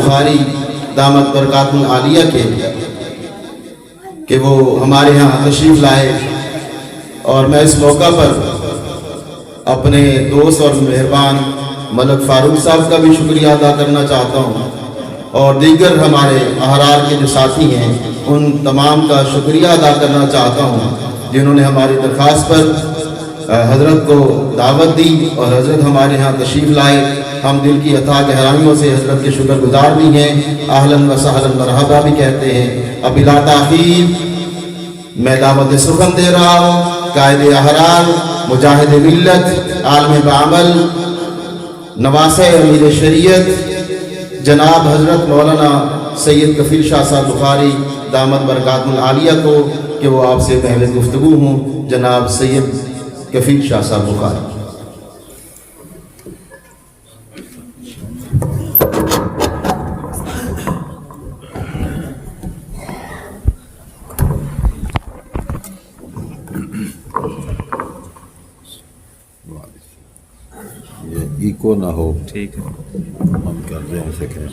بخاری دامت برکاتہ العالیہ کے کہ وہ ہمارے ہاں تشریف لائے، اور میں اس موقع پر اپنے دوست اور مہربان ملک فاروق صاحب کا بھی شکریہ ادا کرنا چاہتا ہوں، اور دیگر ہمارے احرار کے جو ساتھی ہیں ان تمام کا شکریہ ادا کرنا چاہتا ہوں جنہوں نے ہماری درخواست پر حضرت کو دعوت دی اور حضرت ہمارے ہاں تشریف لائے۔ ہم دل کی عطا گہرائیوں سے حضرت کے شکر گزار بھی ہیں، اہلاً و سہلاً مرحبا بھی کہتے ہیں۔ اب بلا تاخیر میں دعوت سخن دے رہا ہوں قائد احرار، مجاہد ملت، عالم بعمل، نواسہ امیر شریعت جناب حضرت مولانا سید کفیل شاہ صاحب بخاری دامت برکاتہ العالیہ کو کہ وہ آپ سے پہلے گفتگو ہوں۔ جناب سید کفیل شاہ صاحب بخاری۔ یہ ایکو نہ ہو، ٹھیک ہے، ہم کر رہے ہیں سیکنڈ۔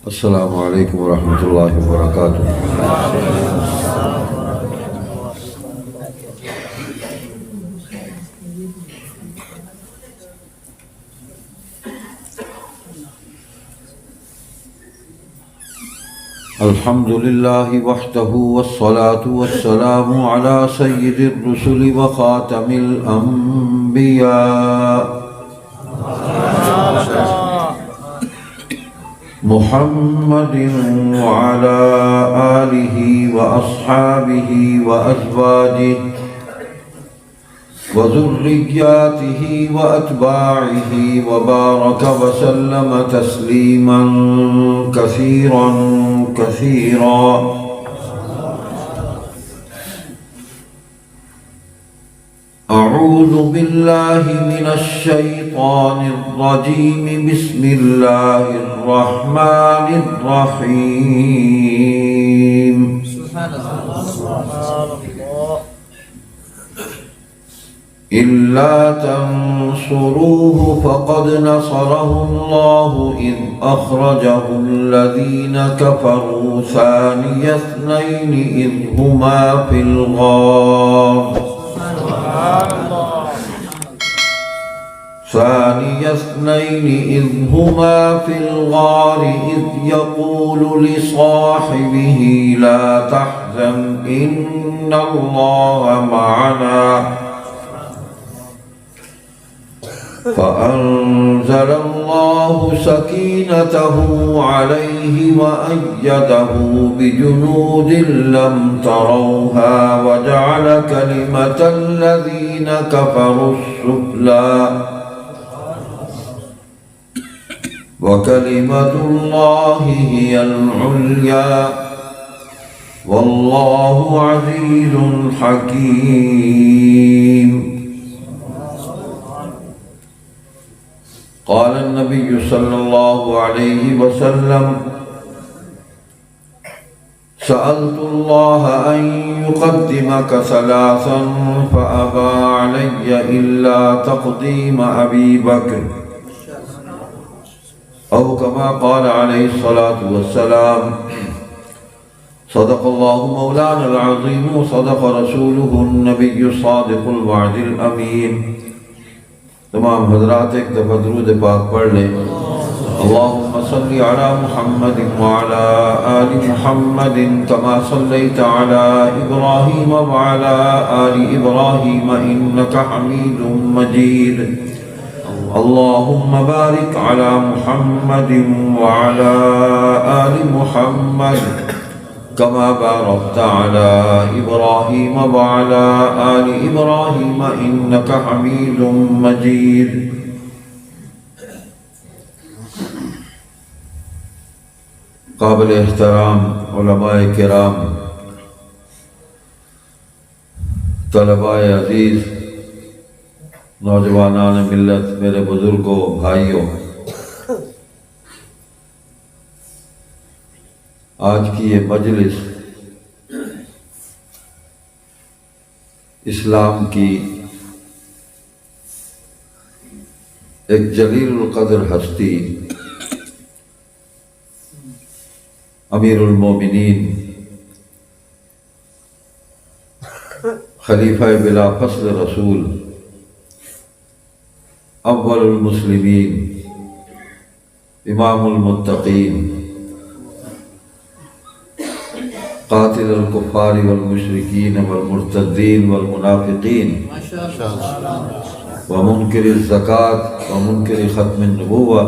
السلام علیکم ورحمۃ اللہ وبرکاتہ۔ الحمد للہ وحدہ والصلاة والسلام على سید الرسل وخاتم الانبیاء محمد وعلى آلہ واصحابہ وازواجہ وذرياته وأتباعه وبارك وسلم تسليما كثيرا كثيرا. أعوذ بالله من الشيطان الرجيم. بسم الله الرحمن الرحيم. سبحان الله. إلا تنصروه فقد نصره الله إذ أخرجه الذين كفروا ثاني اثنين إذ هما في الغار إذ يقول لصاحبه لا تحزن إن الله معنا فأنزل الله سكينته عليه وأيده بجنود لم تروها وجعل كلمة الذين كفروا السفلى وكلمة الله هي العليا والله عزيز حكيم. قال النبي صلى الله عليه وسلم سألت الله أن يقدمك ثلاثا فأبى علي إلا تقديم أبي بكر أو كما قال عليه الصلاة والسلام. صدق الله مولانا العظيم وصدق رسوله النبي الصادق الوعد الأمين. تمام حضرات ایک دفعہ درود پاک پڑھ لیں. اللہم صلی علی محمد وعلی آل محمد کما صلیت علی ابراہیم وعلی آل ابراہیم انکا حمید مجید. اللہم بارک علی محمد وعلی آل محمد كما باركت على إبراهيم وعلى آل إبراهيم إنك حميد مجيد. قابل احترام علماء کرام، طلباء عزیز، نوجوانان ملت، میرے بزرگوں، بھائیوں، آج کی یہ مجلس اسلام کی ایک جلیل القدر ہستی امیر المومنین خلیفہ بلا فصل رسول اول المسلمین امام المتقین قاتل الکفار والمشرکین والمرتدین والمنافقین ومنکر الزکاة ومنکر ختم النبوہ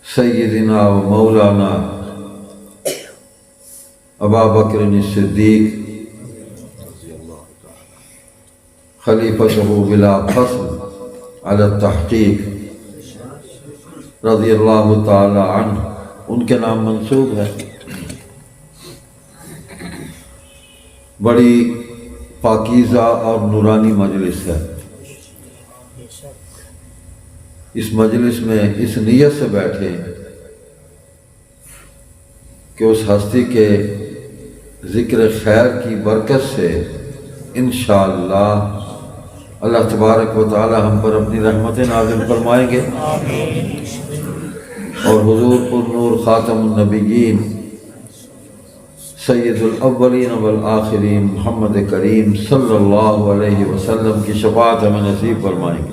سیدنا و مولانا ابا بکر الصدیق خلیفۃ بلا فصل علی التحقیق رضی اللہ تعالی عنہ، ان کے نام منسوب ہے۔ بڑی پاکیزہ اور نورانی مجلس ہے۔ اس مجلس میں اس نیت سے بیٹھے کہ اس ہستی کے ذکر خیر کی برکت سے انشاءاللہ اللہ تبارک و تعالی ہم پر اپنی رحمتیں نازل فرمائیں گے، اور حضور پر نور خاتم النبیین سید الاولین والآخرین محمد کریم صلی اللہ علیہ وسلم کی شفاعت ہمیں نصیب فرمائیں گے۔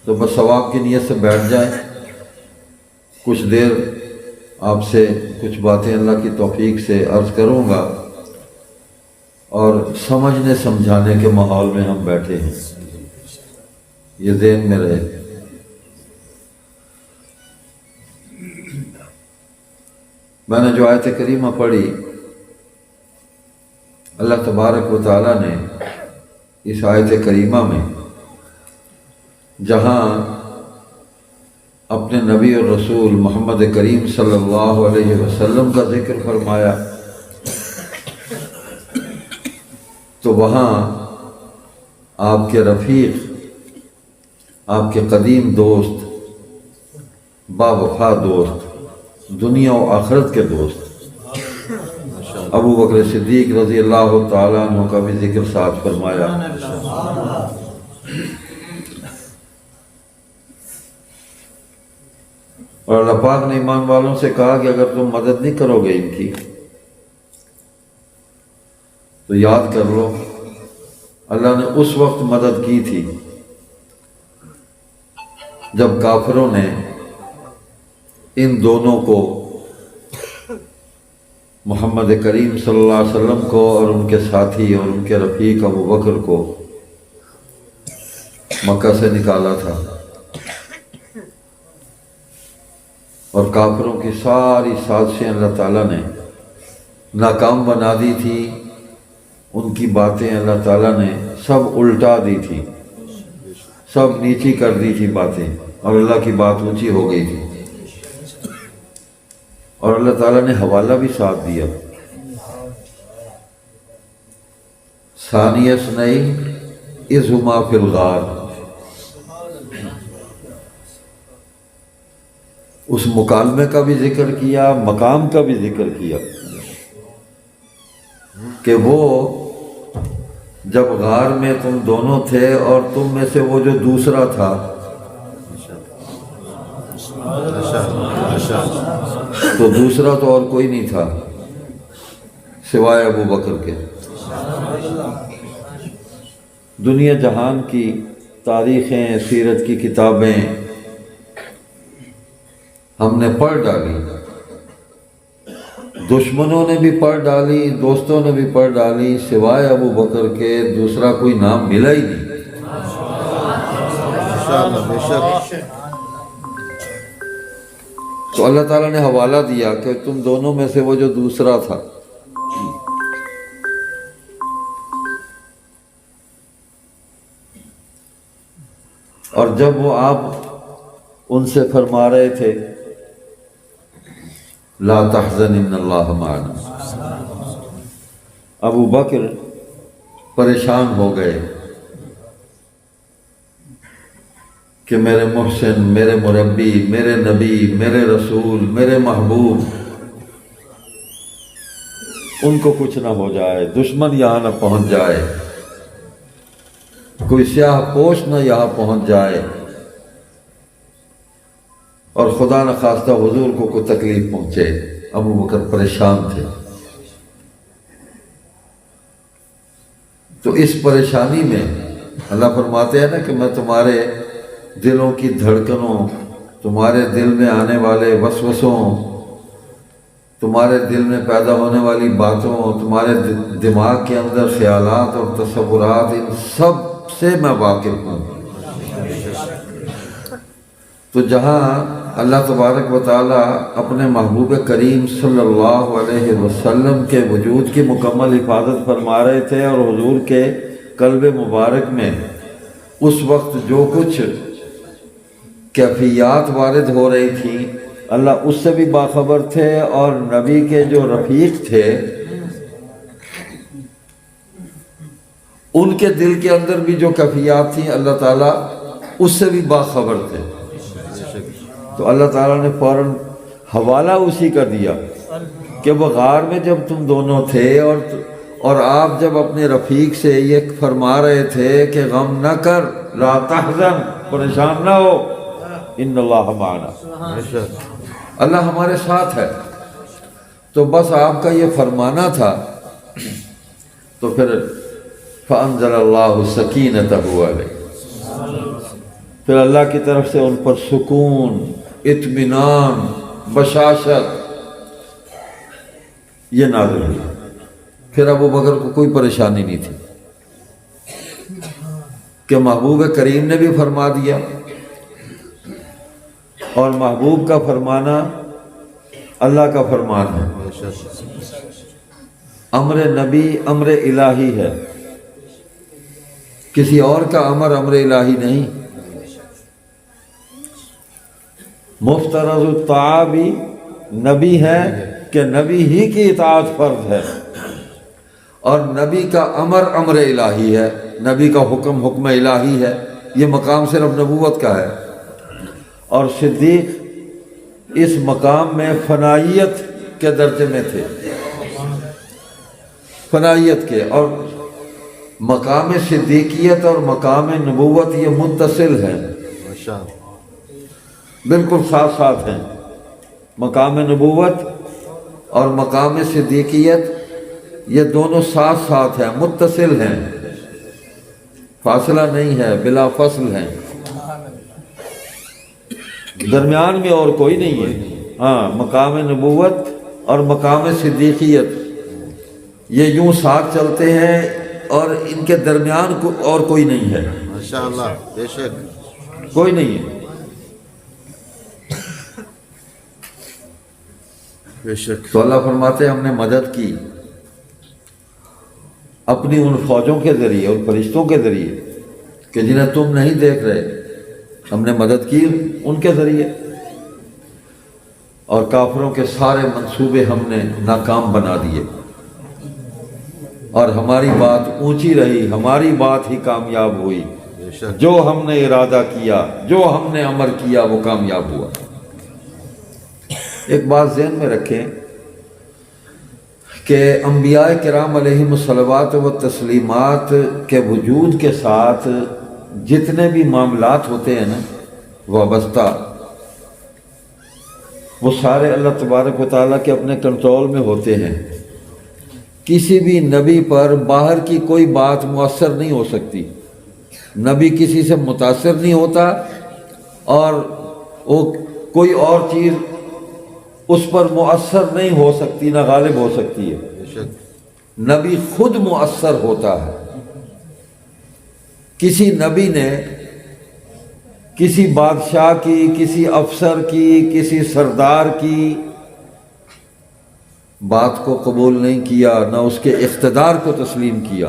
تو بس ثواب کی نیت سے بیٹھ جائیں، کچھ دیر آپ سے کچھ باتیں اللہ کی توفیق سے عرض کروں گا، اور سمجھنے سمجھانے کے ماحول میں ہم بیٹھے ہیں، یہ ذہن میں رہے۔ میں نے جو آیت کریمہ پڑھی، اللہ تبارک و تعالیٰ نے اس آیت کریمہ میں جہاں اپنے نبی اور رسول محمد کریم صلی اللہ علیہ وسلم کا ذکر فرمایا، تو وہاں آپ کے رفیق، آپ کے قدیم دوست، با وفا دوست، دنیا و آخرت کے دوست ابو بکر صدیق رضی اللہ تعالیٰ عنہ کا بھی ذکر ساتھ فرمایا۔ اور اللہ پاک نے ایمان والوں سے کہا کہ اگر تم مدد نہیں کرو گے ان کی تو یاد کر لو اللہ نے اس وقت مدد کی تھی جب کافروں نے ان دونوں کو، محمد کریم صلی اللہ علیہ وسلم کو اور ان کے ساتھی اور ان کے رفیق ابو بکر کو مکہ سے نکالا تھا، اور کافروں کی ساری سازشیں اللہ تعالیٰ نے ناکام بنا دی تھی، ان کی باتیں اللہ تعالیٰ نے سب الٹا دی تھی، سب نیچی کر دی تھی باتیں، اور اللہ کی بات اونچی ہو گئی تھی، اور اللہ تعالیٰ نے حوالہ بھی ساتھ دیا۔ ثانی اثنین اذ ہما فی الغار، اس مکالمے کا بھی ذکر کیا، مقام کا بھی ذکر کیا کہ وہ جب غار میں تم دونوں تھے اور تم میں سے وہ جو دوسرا تھا، تو دوسرا تو اور کوئی نہیں تھا سوائے ابو بکر کے۔ دنیا جہان کی تاریخیں، سیرت کی کتابیں ہم نے پڑھ ڈالی، دشمنوں نے بھی پڑھ ڈالی، دوستوں نے بھی پڑھ ڈالی، سوائے ابو بکر کے دوسرا کوئی نام ملا ہی نہیں۔ تو اللہ تعالیٰ نے حوالہ دیا کہ تم دونوں میں سے وہ جو دوسرا تھا، اور جب وہ آپ ان سے فرما رہے تھے لا تحزن ان اللہ معنا، ابو بکر پریشان ہو گئے کہ میرے محسن، میرے مربی، میرے نبی، میرے رسول، میرے محبوب ان کو کچھ نہ ہو جائے، دشمن یہاں نہ پہنچ جائے، کوئی سیاہ پوش نہ یہاں پہنچ جائے، اور خدا نہ خواستہ حضور کو کوئی تکلیف پہنچے۔ ابو بکر پریشان تھے۔ تو اس پریشانی میں اللہ فرماتے ہیں نا کہ میں تمہارے دلوں کی دھڑکنوں، تمہارے دل میں آنے والے وسوسوں، تمہارے دل میں پیدا ہونے والی باتوں، تمہارے دماغ کے اندر خیالات اور تصورات، ان سب سے میں واقف ہوں۔ تو جہاں اللہ تبارک و تعالیٰ اپنے محبوب کریم صلی اللہ علیہ وسلم کے وجود کی مکمل حفاظت فرما رہے تھے، اور حضور کے قلب مبارک میں اس وقت جو کچھ کیفیات وارد ہو رہی تھیں اللہ اس سے بھی باخبر تھے، اور نبی کے جو رفیق تھے ان کے دل کے اندر بھی جو کیفیات تھیں اللہ تعالیٰ اس سے بھی باخبر تھے۔ تو اللہ تعالیٰ نے فوراً حوالہ اسی کا دیا کہ وہ غار میں جب تم دونوں تھے اور آپ جب اپنے رفیق سے یہ فرما رہے تھے کہ غم نہ کر، لا تحزن، پریشان نہ ہو، ان اللہ معنا، اللہ ہمارے ساتھ ہے، تو بس آپ کا یہ فرمانا تھا۔ تو پھر فَأَنزَلَ اللَّهُ سَكِينَتَهُ عَلَيْهِ، پھر اللہ کی طرف سے ان پر سکون، اطمینان، بشاشت یہ نازل ہوئی۔ پھر ابو بکر کو کوئی پریشانی نہیں تھی کہ محبوب کریم نے بھی فرما دیا، اور محبوب کا فرمانا اللہ کا فرمان ہے، امر نبی امر الہی ہے، کسی اور کا امر الہی نہیں۔ مفترض الطاعہ بھی نبی ہے کہ نبی ہی کی اطاعت فرض ہے، اور نبی کا امر الہی ہے، نبی کا حکم الہی ہے، یہ مقام صرف نبوت کا ہے۔ اور صدیق اس مقام میں فنائیت کے درجے میں تھے، فنائیت کے، اور مقام صدیقیت اور مقام نبوت یہ متصل ہیں، بالکل ساتھ ساتھ ہیں۔ مقام نبوت اور مقام صدیقیت یہ دونوں ساتھ ساتھ ہیں، متصل ہیں، فاصلہ نہیں ہے، بلا فصل ہیں، درمیان میں اور کوئی نہیں ہے۔ ہاں، مقام نبوت اور مقام صدیقیت یہ یوں ساتھ چلتے ہیں، اور ان کے درمیان اور کوئی نہیں ہے، ماشاءاللہ، بے شک کوئی نہیں ہے۔ بے شک تو اللہ فرماتے ہیں ہم نے مدد کی اپنی ان فوجوں کے ذریعے، ان فرشتوں کے ذریعے کہ جنہیں تم نہیں دیکھ رہے، ہم نے مدد کی ان کے ذریعے، اور کافروں کے سارے منصوبے ہم نے ناکام بنا دیے، اور ہماری بات اونچی رہی، ہماری بات ہی کامیاب ہوئی، جو ہم نے ارادہ کیا، جو ہم نے امر کیا وہ کامیاب ہوا۔ ایک بات ذہن میں رکھیں کہ انبیاء کرام علیہم الصلوات و تسلیمات کے وجود کے ساتھ جتنے بھی معاملات ہوتے ہیں نا وابستہ، وہ سارے اللہ تبارک و تعالیٰ کے اپنے کنٹرول میں ہوتے ہیں۔ کسی بھی نبی پر باہر کی کوئی بات مؤثر نہیں ہو سکتی، نبی کسی سے متاثر نہیں ہوتا، اور وہ کوئی اور چیز اس پر مؤثر نہیں ہو سکتی، نہ غالب ہو سکتی ہے۔ نبی خود مؤثر ہوتا ہے۔ کسی نبی نے کسی بادشاہ کی، کسی افسر کی، کسی سردار کی بات کو قبول نہیں کیا، نہ اس کے اقتدار کو تسلیم کیا،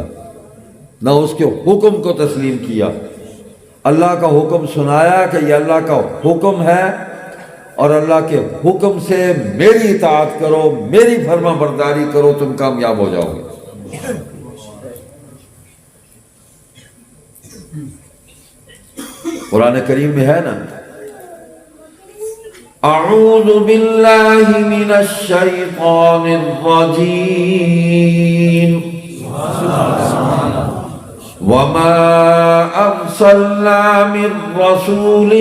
نہ اس کے حکم کو تسلیم کیا۔ اللہ کا حکم سنایا کہ یہ اللہ کا حکم ہے، اور اللہ کے حکم سے میری اطاعت کرو، میری فرما برداری کرو، تم کامیاب ہو جاؤ گے۔ قرآن کریم میں ہے نا، اعوذ باللہ من الشیطان الرجیم وما ارسلنا من رسول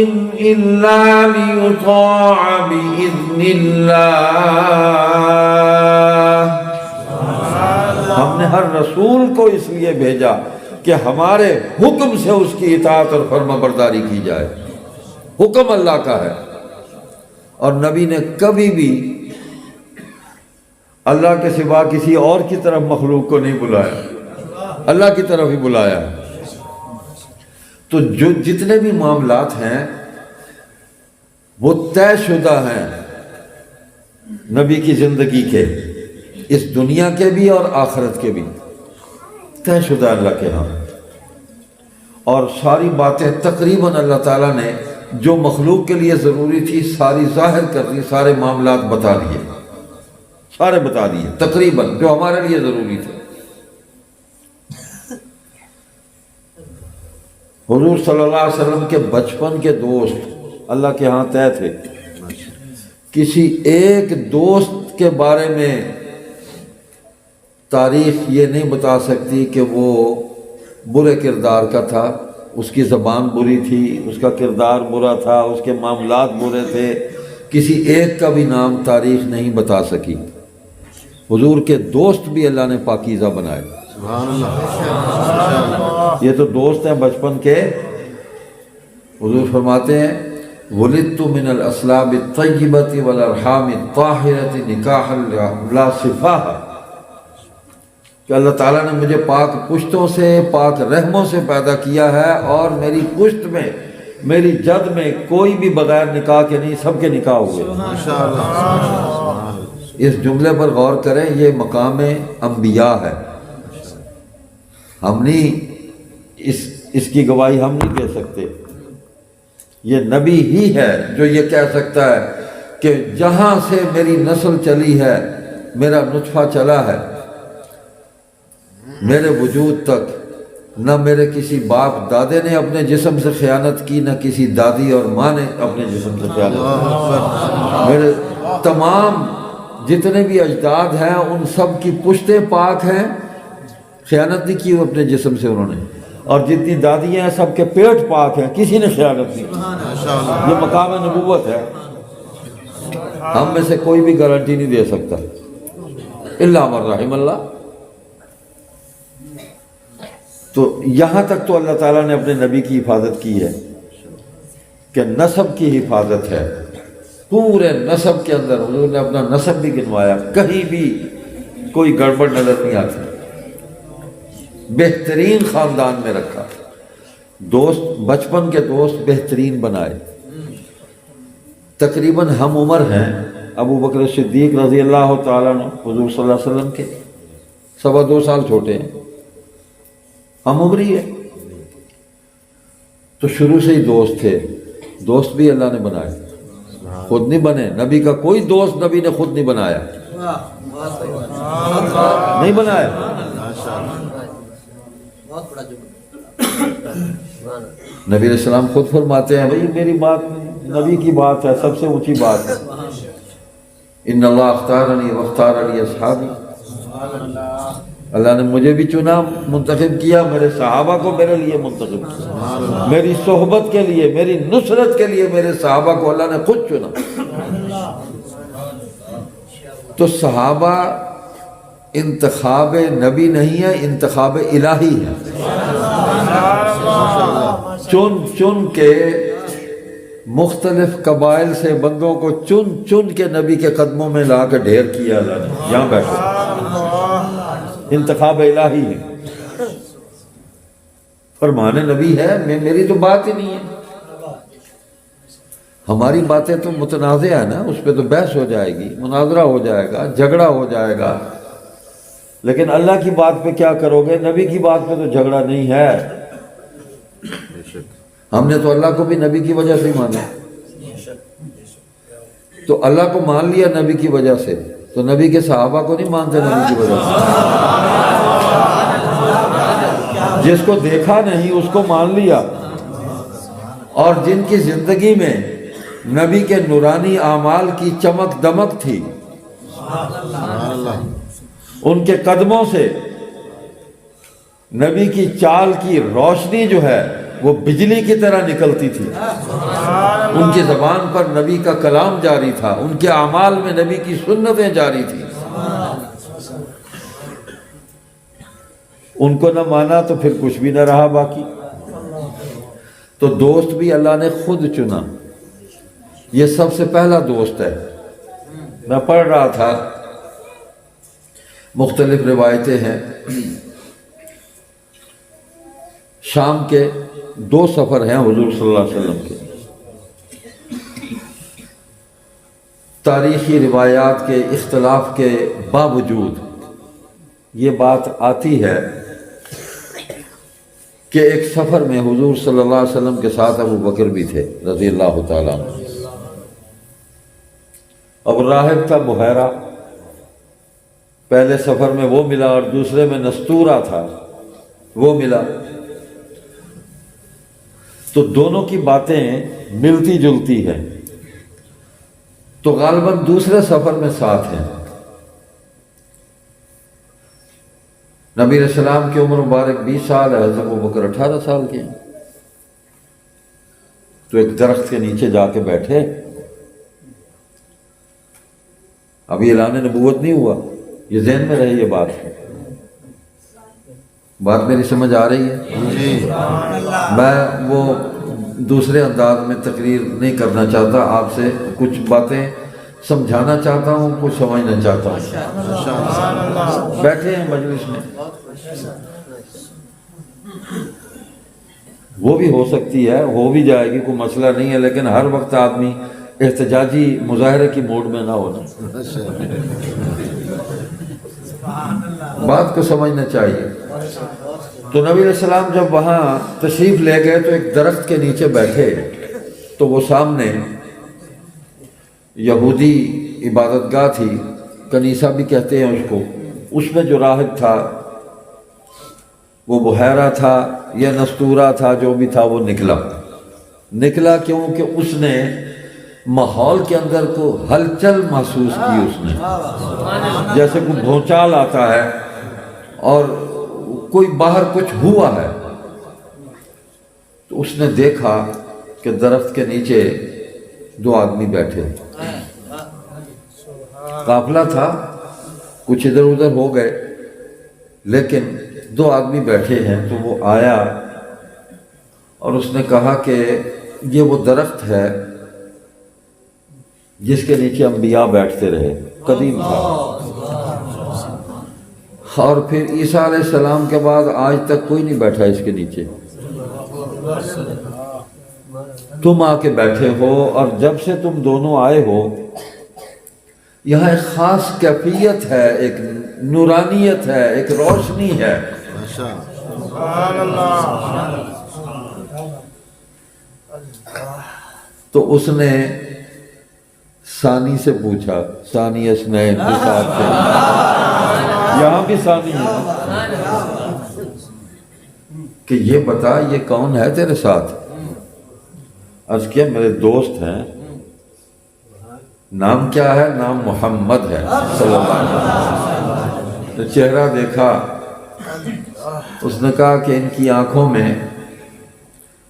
الا لیطاع باذن اللہ، ہم نے ہر رسول کو اس لیے بھیجا کہ ہمارے حکم سے اس کی اطاعت اور فرما برداری کی جائے۔ حکم اللہ کا ہے، اور نبی نے کبھی بھی اللہ کے سوا کسی اور کی طرف مخلوق کو نہیں بلایا، اللہ کی طرف ہی بلایا۔ تو جو جتنے بھی معاملات ہیں وہ طے شدہ ہیں نبی کی زندگی کے، اس دنیا کے بھی اور آخرت کے بھی طے شدہ اللہ کے ہاں، اور ساری باتیں تقریباً اللہ تعالیٰ نے جو مخلوق کے لیے ضروری تھی ساری ظاہر کر دی، سارے معاملات بتا دیے، سارے بتا دیے تقریباً جو ہمارے لیے ضروری تھے۔ حضور صلی اللہ علیہ وسلم کے بچپن کے دوست اللہ کے ہاں طے تھے، کسی ایک دوست کے بارے میں تاریخ یہ نہیں بتا سکتی کہ وہ برے کردار کا تھا، اس کی زبان بری تھی، اس کا کردار برا تھا، اس کے معاملات برے تھے، کسی ایک کا بھی نام تاریخ نہیں بتا سکی۔ حضور کے دوست بھی اللہ نے پاکیزہ بنائے۔ یہ تو دوست ہیں بچپن کے۔ حضور فرماتے ہیں وَلِدْتُ مِنَ الْأَصْلَابِ الطَّيِّبَةِ وَالْأَرْحَامِ الطَّاهِرَةِ نِكَاحًا لَا صِفَاهَ، کہ اللہ تعالیٰ نے مجھے پاک پشتوں سے، پاک رحموں سے پیدا کیا ہے، اور میری پشت میں، میری جد میں کوئی بھی بغیر نکاح کے نہیں، سب کے نکاح ہوئے۔ اس جملے پر غور کریں، یہ مقام انبیاء ہے، ہم نہیں اس کی گواہی ہم نہیں دے سکتے، یہ نبی ہی ہے جو یہ کہہ سکتا ہے کہ جہاں سے میری نسل چلی ہے، میرا نطفہ چلا ہے، میرے وجود تک نہ میرے کسی باپ دادے نے اپنے جسم سے خیانت کی، نہ کسی دادی اور ماں نے اپنے جسم سے خیانت کی، میرے تمام جتنے بھی اجداد ہیں ان سب کی پشتیں پاک ہیں، خیانت نہیں کی وہ اپنے جسم سے انہوں نے، اور جتنی دادیاں ہیں سب کے پیٹ پاک ہیں، کسی نے خیانت نہیں کی۔ یہ مقام نبوت ہے، ہم میں سے کوئی بھی گارنٹی نہیں دے سکتا الا من رحم اللہ۔ تو یہاں تک تو اللہ تعالیٰ نے اپنے نبی کی حفاظت کی ہے کہ نسب کی حفاظت ہے، پورے نسب کے اندر حضور نے اپنا نسب بھی گنوایا، کہیں بھی کوئی گڑبڑ نظر نہیں آتی، بہترین خاندان میں رکھا، دوست بچپن کے دوست بہترین بنائے، تقریباً ہم عمر ہیں ابو بکر صدیق رضی اللہ تعالیٰ عنہ حضور صلی اللہ علیہ وسلم کے 2.25 سال چھوٹے ہیں، ہم عمری ہے، تو شروع سے ہی دوست تھے، دوست بھی اللہ نے بنائے، خود نہیں بنے، نبی کا کوئی دوست نبی نے خود نہیں بنایا، نہیں بنایا۔ نبی علیہ السلام خود فرماتے ہیں بھائی میری بات نبی کی بات ہے، سب سے اونچی بات ہے، ان اللہ اختارنی واختار علی اصحابی، اللہ نے مجھے بھی چنا، منتخب کیا، میرے صحابہ کو میرے لیے منتخب کیا، میری صحبت کے لیے، میری نصرت کے لیے میرے صحابہ کو اللہ نے خود چنا۔ تو صحابہ انتخاب نبی نہیں ہے، انتخاب الہی ہے، چن چن کے مختلف قبائل سے بندوں کو چن چن کے نبی کے قدموں میں لا کے ڈھیر کیا اللہ نے، یہاں بیٹھو، انتخاب الہی ہے، فرمان نبی ہے، میری تو بات ہی نہیں ہے، ہماری باتیں تو متنازع ہے نا، اس پہ تو بحث ہو جائے گی، مناظرہ ہو جائے گا، جھگڑا ہو جائے گا، لیکن اللہ کی بات پہ کیا کرو گے؟ نبی کی بات پہ تو جھگڑا نہیں ہے، ہم نے تو اللہ کو بھی نبی کی وجہ سے ہی مانا، تو اللہ کو مان لیا نبی کی وجہ سے، تو نبی کے صحابہ کو نہیں مانتے نبی کی وجہ سے، جس کو دیکھا نہیں اس کو مان لیا، اور جن کی زندگی میں نبی کے نورانی اعمال کی چمک دمک تھی، ان کے قدموں سے نبی کی چال کی روشنی جو ہے وہ بجلی کی طرح نکلتی تھی، ان کی زبان پر نبی کا کلام جاری تھا، ان کے اعمال میں نبی کی سنتیں جاری تھیں۔ ان کو نہ مانا تو پھر کچھ بھی نہ رہا باقی۔ تو دوست بھی اللہ نے خود چنا، یہ سب سے پہلا دوست ہے۔ میں پڑھ رہا تھا، مختلف روایتیں ہیں، شام کے 2 سفر ہیں حضور صلی اللہ علیہ وسلم کے، تاریخی روایات کے اختلاف کے باوجود یہ بات آتی ہے کہ ایک سفر میں حضور صلی اللہ علیہ وسلم کے ساتھ ابو بکر بھی تھے رضی اللہ تعالیٰ عنہ۔ اب راہب تھا بحیرہ، پہلے سفر میں وہ ملا اور دوسرے میں نستورہ تھا وہ ملا، تو دونوں کی باتیں ملتی جلتی ہیں، تو غالباً دوسرے سفر میں ساتھ ہیں۔ نبی علیہ السلام کی عمر مبارک 20 سال ہے، حضرت ابوبکر 18 سال کے ہیں۔ تو ایک درخت کے نیچے جا کے بیٹھے، ابھی اعلان نبوت نہیں ہوا، یہ ذہن میں رہے، یہ بات میری سمجھ آ رہی ہے؟ میں وہ دوسرے انداز میں تقریر نہیں کرنا چاہتا، آپ سے کچھ باتیں سمجھانا چاہتا ہوں، کچھ سمجھنا چاہتا ہوں۔ بیٹھے ہیں مجلس میں، وہ بھی ہو سکتی ہے، ہو بھی جائے گی، کوئی مسئلہ نہیں ہے، لیکن ہر وقت آدمی احتجاجی مظاہرے کی موڈ میں نہ ہونا، بات کو سمجھنا چاہیے۔ تو نبی علیہ السلام جب وہاں تشریف لے گئے تو ایک درخت کے نیچے بیٹھے، تو وہ سامنے یہودی عبادت گاہ تھی، کنیسہ بھی کہتے ہیں اس کو، اس میں جو راہب تھا وہ بحیرہ تھا یا نستورہ تھا، جو بھی تھا وہ نکلا کیوں کہ اس نے ماحول کے اندر کو ہلچل محسوس کی، اس نے جیسے کوئی بھونچال آتا ہے اور کوئی باہر کچھ ہوا ہے، تو اس نے دیکھا کہ درخت کے نیچے 2 آدمی بیٹھے، قافلہ تھا، کچھ ادھر ادھر ہو گئے، لیکن 2 آدمی بیٹھے ہیں۔ تو وہ آیا اور اس نے کہا کہ یہ وہ درخت ہے جس کے نیچے انبیاء بیٹھتے رہے، قدیم تھا، اور پھر عیسیٰ علیہ السلام کے بعد آج تک کوئی نہیں بیٹھا اس کے نیچے، تم آ کے بیٹھے ہو، اور جب سے تم دونوں آئے ہو یہاں ایک خاص کیفیت ہے، ایک نورانیت ہے، ایک روشنی ہے۔ تو اس نے ثانی سے پوچھا، ثانی اثنین کے ساتھ سے، یہاں بھی ثانی ہے، کہ یہ بتا یہ کون ہے تیرے ساتھ؟ عرض کیا میرے دوست ہیں۔ نام کیا ہے؟ نام محمد ہے صلی اللہ علیہ وسلم۔ تو چہرہ دیکھا، اس نے کہا کہ ان کی آنکھوں میں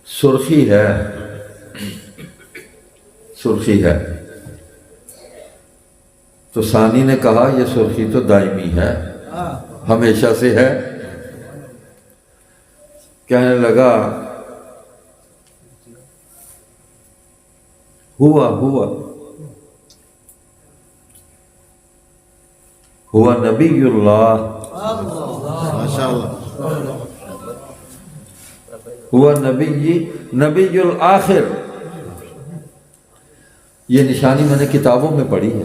سرخی ہے، سرخی ہے۔ تو ثانی نے کہا یہ سرخی تو دائمی ہے، ہمیشہ سے ہے۔ کہنے لگا ہوا نبی اللہ، ہوا نبی الآخر۔ یہ نشانی میں نے کتابوں میں پڑھی ہے،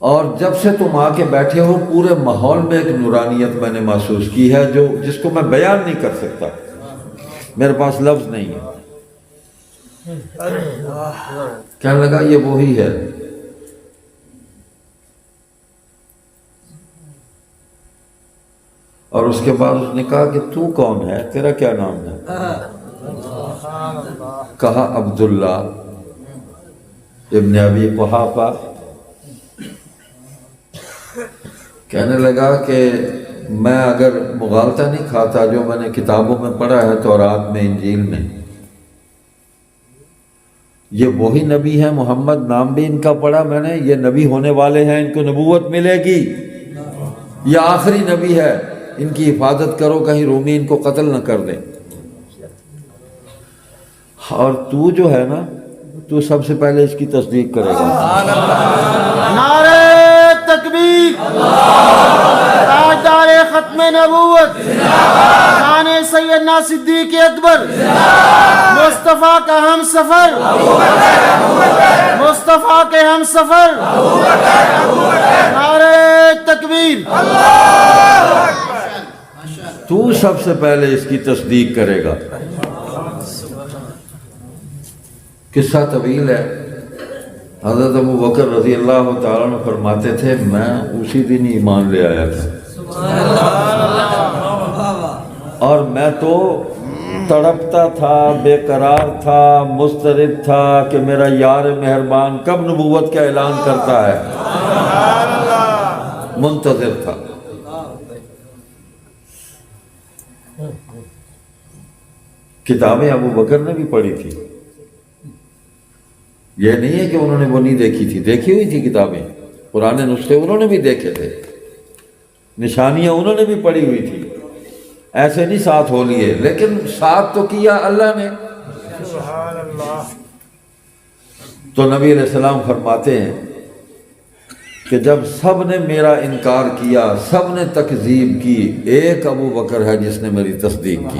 اور جب سے تم آ کے بیٹھے ہو پورے ماحول میں ایک نورانیت میں نے محسوس کی ہے، جس کو میں بیان نہیں کر سکتا، میرے پاس لفظ نہیں ہے۔ کہنے لگا یہ وہی ہے۔ اور اس کے بعد اس نے کہا کہ تو کون ہے، تیرا کیا نام ہے؟ کہا عبداللہ۔ ابن ابی قحافہ کہنے لگا کہ میں اگر مغالطہ نہیں کھاتا جو میں نے کتابوں میں پڑھا ہے تورات میں انجیل میں، یہ وہی نبی ہیں، محمد نام بھی ان کا پڑھا میں نے، یہ نبی ہونے والے ہیں، ان کو نبوت ملے گی، یہ آخری نبی ہے، ان کی حفاظت کرو کہیں رومی ان کو قتل نہ کر دیں۔ اور تو جو ہے نا، تو سب سے پہلے اس کی تصدیق کرے گا۔ نعرہ تکبیر، تاجدار ختم نبوت، شان سیدنا صدیق اکبر، مصطفیٰ کا ہم سفر، مصطفیٰ کے ہم سفر، نعرہ تکبیر۔ تو سب سے پہلے اس کی تصدیق کرے گا۔ قصہ طویل ہے۔ حضرت ابو بکر رضی اللہ تعالیٰ عنہ فرماتے تھے میں اسی دن ایمان لے آیا تھا، اور میں تو تڑپتا تھا، بے قرار تھا، مضطرب تھا کہ میرا یار مہربان کب نبوت کا اعلان کرتا ہے، منتظر تھا۔ کتابیں ابو بکر نے بھی پڑھی تھی، یہ نہیں ہے کہ انہوں نے وہ نہیں دیکھی تھی، دیکھی ہوئی تھی کتابیں، پرانے نسخے انہوں نے بھی دیکھے تھے، نشانیاں انہوں نے بھی پڑھی ہوئی تھی، ایسے نہیں ساتھ ہو لیے، لیکن ساتھ تو کیا اللہ نے۔ تو نبی علیہ السلام فرماتے ہیں کہ جب سب نے میرا انکار کیا، سب نے تکذیب کی، ایک ابو بکر ہے جس نے میری تصدیق کی۔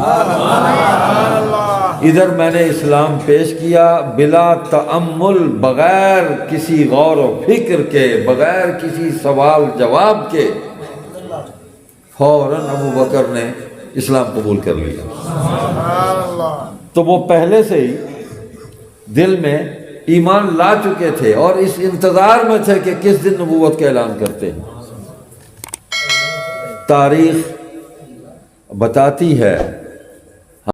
ادھر میں نے اسلام پیش کیا بلا تأمل، بغیر کسی غور و فکر کے، بغیر کسی سوال جواب کے، فوراً ابو بکر نے اسلام قبول کر لیا۔ تو وہ پہلے سے ہی دل میں ایمان لا چکے تھے اور اس انتظار میں تھے کہ کس دن نبوت کا اعلان کرتے ہیں۔ تاریخ بتاتی ہے